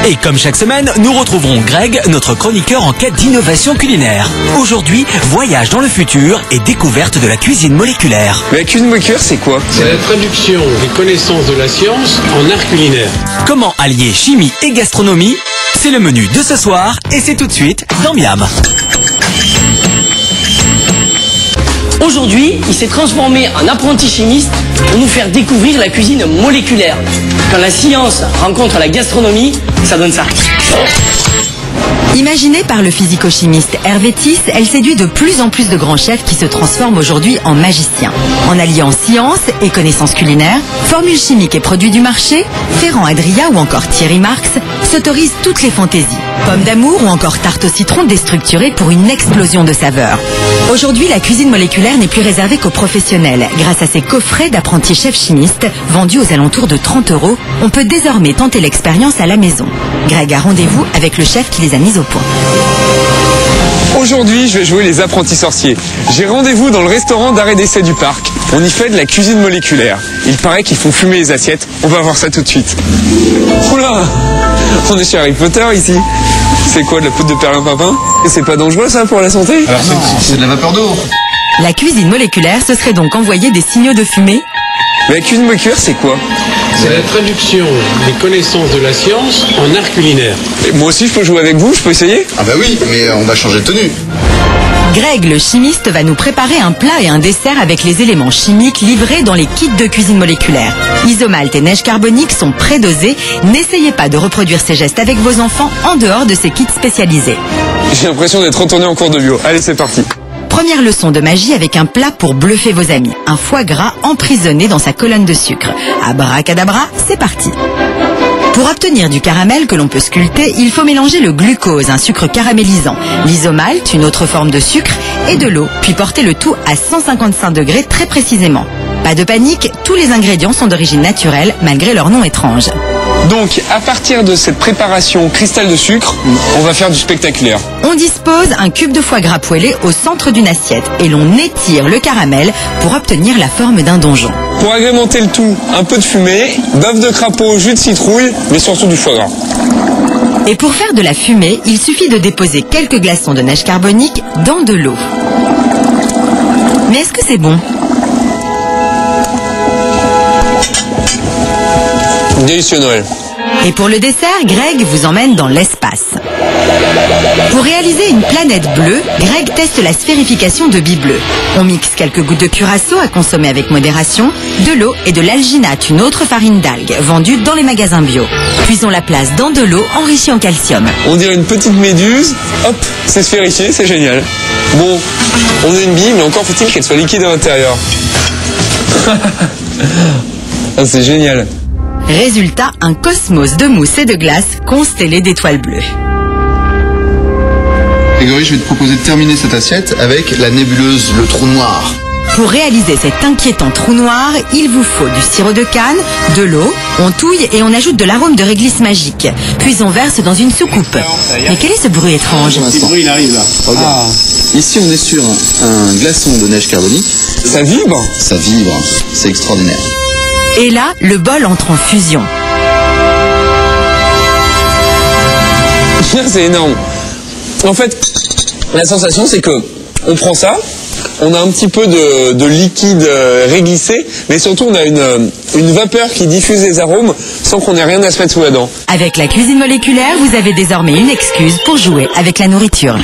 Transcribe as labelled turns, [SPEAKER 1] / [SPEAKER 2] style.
[SPEAKER 1] Et comme chaque semaine, nous retrouverons Greg, notre chroniqueur en quête d'innovation culinaire. Aujourd'hui, voyage dans le futur et découverte de la cuisine moléculaire.
[SPEAKER 2] Mais la cuisine moléculaire, c'est quoi?
[SPEAKER 3] C'est la traduction des connaissances de la science en art culinaire.
[SPEAKER 1] Comment allier chimie et gastronomie? C'est le menu de ce soir et c'est tout de suite dans Miam.
[SPEAKER 4] Aujourd'hui, il s'est transformé en apprenti chimiste pour nous faire découvrir la cuisine moléculaire. Quand la science rencontre la gastronomie, ça donne ça.
[SPEAKER 5] Imaginée par le physico-chimiste Hervé Tiss, elle séduit de plus en plus de grands chefs qui se transforment aujourd'hui en magiciens. En alliant science et connaissances culinaires, formules chimiques et produits du marché, Ferran Adria ou encore Thierry Marx s'autorisent toutes les fantaisies. Pommes d'amour ou encore tarte au citron déstructurée pour une explosion de saveurs. Aujourd'hui, la cuisine moléculaire n'est plus réservée qu'aux professionnels. Grâce à ces coffrets d'apprentis chefs chimistes, vendus aux alentours de 30 €, on peut désormais tenter l'expérience à la maison. Greg a rendez-vous avec le chef qui les a mis au point.
[SPEAKER 2] Aujourd'hui, je vais jouer les apprentis sorciers. J'ai rendez-vous dans le restaurant d'arrêt d'essai du parc. On y fait de la cuisine moléculaire. Il paraît qu'ils font fumer les assiettes. On va voir ça tout de suite. Oula! On est chez Harry Potter ici. C'est quoi, de la poudre de perlimpinpin? Et c'est pas dangereux ça pour la santé?
[SPEAKER 6] Alors c'est de la vapeur d'eau.
[SPEAKER 5] La cuisine moléculaire, ce serait donc envoyer des signaux de fumée.
[SPEAKER 2] Mais la cuisine moléculaire, c'est quoi?
[SPEAKER 3] C'est la traduction des connaissances de la science en art culinaire.
[SPEAKER 2] Et moi aussi, je peux jouer avec vous? Je peux essayer?
[SPEAKER 6] Ah bah oui, mais on va changer de tenue.
[SPEAKER 5] Greg, le chimiste, va nous préparer un plat et un dessert avec les éléments chimiques livrés dans les kits de cuisine moléculaire. Isomalt et neige carbonique sont prédosés. N'essayez pas de reproduire ces gestes avec vos enfants en dehors de ces kits spécialisés.
[SPEAKER 2] J'ai l'impression d'être retourné en cours de bio. Allez, c'est parti.
[SPEAKER 5] Première leçon de magie avec un plat pour bluffer vos amis. Un foie gras emprisonné dans sa colonne de sucre. Abracadabra, c'est parti. Pour obtenir du caramel que l'on peut sculpter, il faut mélanger le glucose, un sucre caramélisant, l'isomalt, une autre forme de sucre, et de l'eau, puis porter le tout à 155 degrés très précisément. Pas de panique, tous les ingrédients sont d'origine naturelle, malgré leur nom étrange.
[SPEAKER 2] Donc, à partir de cette préparation cristal de sucre, on va faire du spectaculaire.
[SPEAKER 5] On dispose un cube de foie gras poêlé au centre d'une assiette et l'on étire le caramel pour obtenir la forme d'un donjon.
[SPEAKER 2] Pour agrémenter le tout, un peu de fumée, bœuf de crapaud, jus de citrouille, mais surtout du foie gras.
[SPEAKER 5] Et pour faire de la fumée, il suffit de déposer quelques glaçons de neige carbonique dans de l'eau. Mais est-ce que c'est bon ?
[SPEAKER 2] Délicieux Noël.
[SPEAKER 5] Et pour le dessert, Greg vous emmène dans l'espace. Pour réaliser une planète bleue, Greg teste la sphérification de billes bleues. On mixe quelques gouttes de curaçao à consommer avec modération, de l'eau et de l'alginate, une autre farine d'algues, vendue dans les magasins bio. Puis on la place dans de l'eau enrichie en calcium.
[SPEAKER 2] On dirait une petite méduse, hop, c'est sphérifié, c'est génial. Bon, on a une bille, mais encore faut-il qu'elle soit liquide à l'intérieur. Ah, c'est génial.
[SPEAKER 5] Résultat, un cosmos de mousse et de glace constellé d'étoiles bleues.
[SPEAKER 6] Grégory, je vais te proposer de terminer cette assiette avec la nébuleuse, le trou noir.
[SPEAKER 5] Pour réaliser cet inquiétant trou noir, il vous faut du sirop de canne, de l'eau, on touille et on ajoute de l'arôme de réglisse magique. Puis on verse dans une soucoupe. Mais quel est ce bruit étrange ?
[SPEAKER 3] Le bruit, il arrive là.
[SPEAKER 6] Regarde. Ici, on est sur un glaçon de neige carbonique.
[SPEAKER 2] Ça vibre?
[SPEAKER 6] Ça vibre, c'est extraordinaire.
[SPEAKER 5] Et là, le bol entre en fusion.
[SPEAKER 2] C'est énorme. En fait, la sensation, c'est que on prend ça, on a un petit peu de liquide réglissé, mais surtout on a une vapeur qui diffuse les arômes sans qu'on ait rien à se mettre sous la dent.
[SPEAKER 5] Avec la cuisine moléculaire, vous avez désormais une excuse pour jouer avec la nourriture.